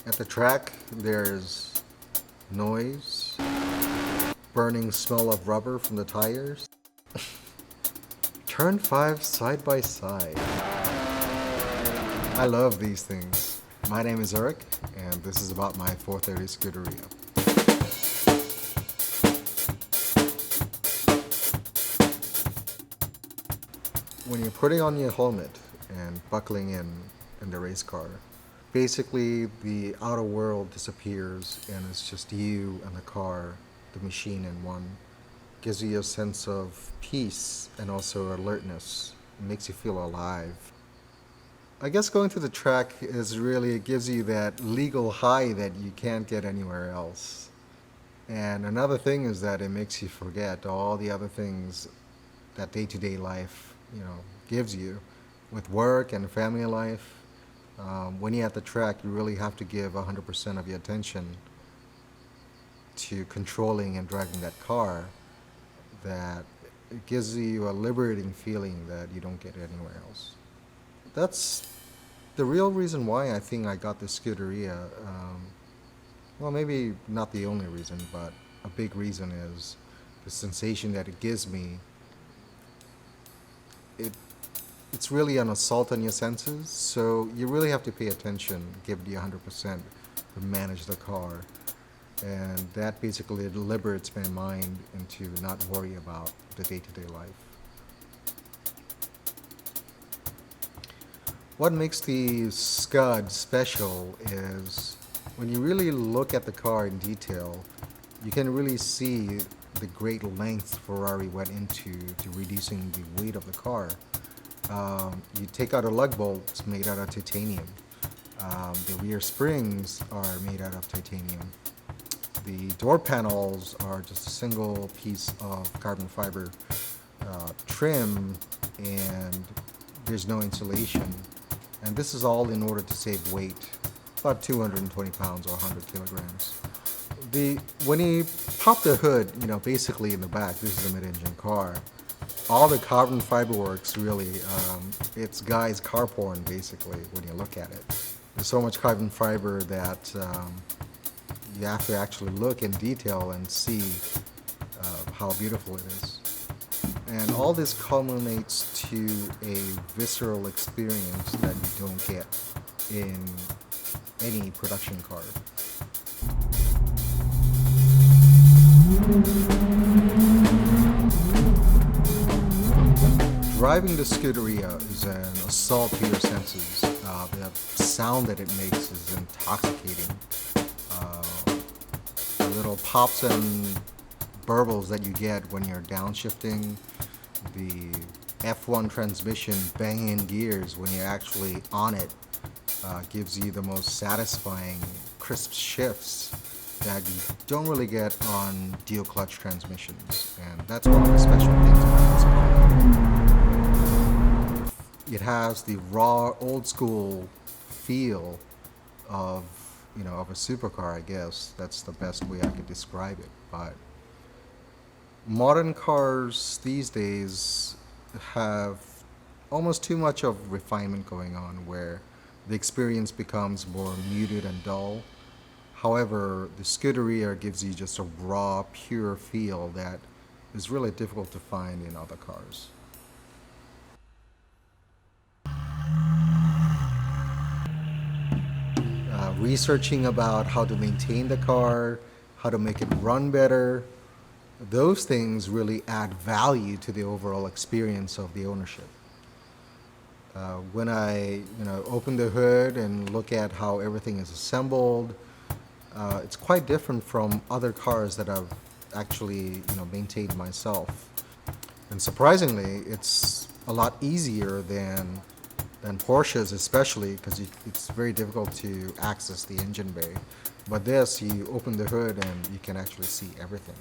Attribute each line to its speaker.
Speaker 1: At the track, there's noise, burning smell of rubber from the tires. Turn 5 side by side. I love these things. My name is Eric, and this is about my 430 Scuderia. When you're putting on your helmet and buckling in the race car, basically the outer world disappears and it's just you and the car, the machine in one. Gives you a sense of peace and also alertness. It makes you feel alive. I guess going to the track is really, it gives you that legal high that you can't get anywhere else. And another thing is that it makes you forget all the other things that day-to-day life, gives you with work and family life. When you're at the track, you really have to give 100% of your attention to controlling and driving that car. That it gives you a liberating feeling that you don't get anywhere else. That's the real reason why I think I got the Scuderia. Well, maybe not the only reason, but a big reason is the sensation that it gives me. It's really an assault on your senses, so you really have to pay attention, give it 100% to manage the car. And that basically liberates my mind into not worry about the day-to-day life. What makes the Scud special is when you really look at the car in detail, you can really see the great lengths Ferrari went into to reducing the weight of the car. You take out a lug bolt, it's made out of titanium. The rear springs are made out of titanium. The door panels are just a single piece of carbon fiber trim, and there's no insulation. And this is all in order to save weight, about 220 pounds or 100 kilograms. When you pop the hood, basically in the back, this is a mid-engine car. All the carbon fiber works really, it's guy's car porn basically when you look at it. There's so much carbon fiber that you have to actually look in detail and see how beautiful it is. And all this culminates to a visceral experience that you don't get in any production car. Driving the Scuderia is an assault to your senses. The sound that it makes is intoxicating. The little pops and burbles that you get when you're downshifting, the F1 transmission banging in gears when you're actually on it, gives you the most satisfying, crisp shifts that you don't really get on dual clutch transmissions. And that's one of the special things about this car. It has the raw, old school feel of a supercar, I guess. That's the best way I could describe it. But modern cars these days have almost too much of refinement going on, where the experience becomes more muted and dull. However, the Scuderia gives you just a raw, pure feel that is really difficult to find in other cars. Researching about how to maintain the car, how to make it run better, those things really add value to the overall experience of the ownership. When I open the hood and look at how everything is assembled, it's quite different from other cars that I've actually maintained myself. And surprisingly, it's a lot easier than Porsches, especially because it's very difficult to access the engine bay. But this, you open the hood and you can actually see everything.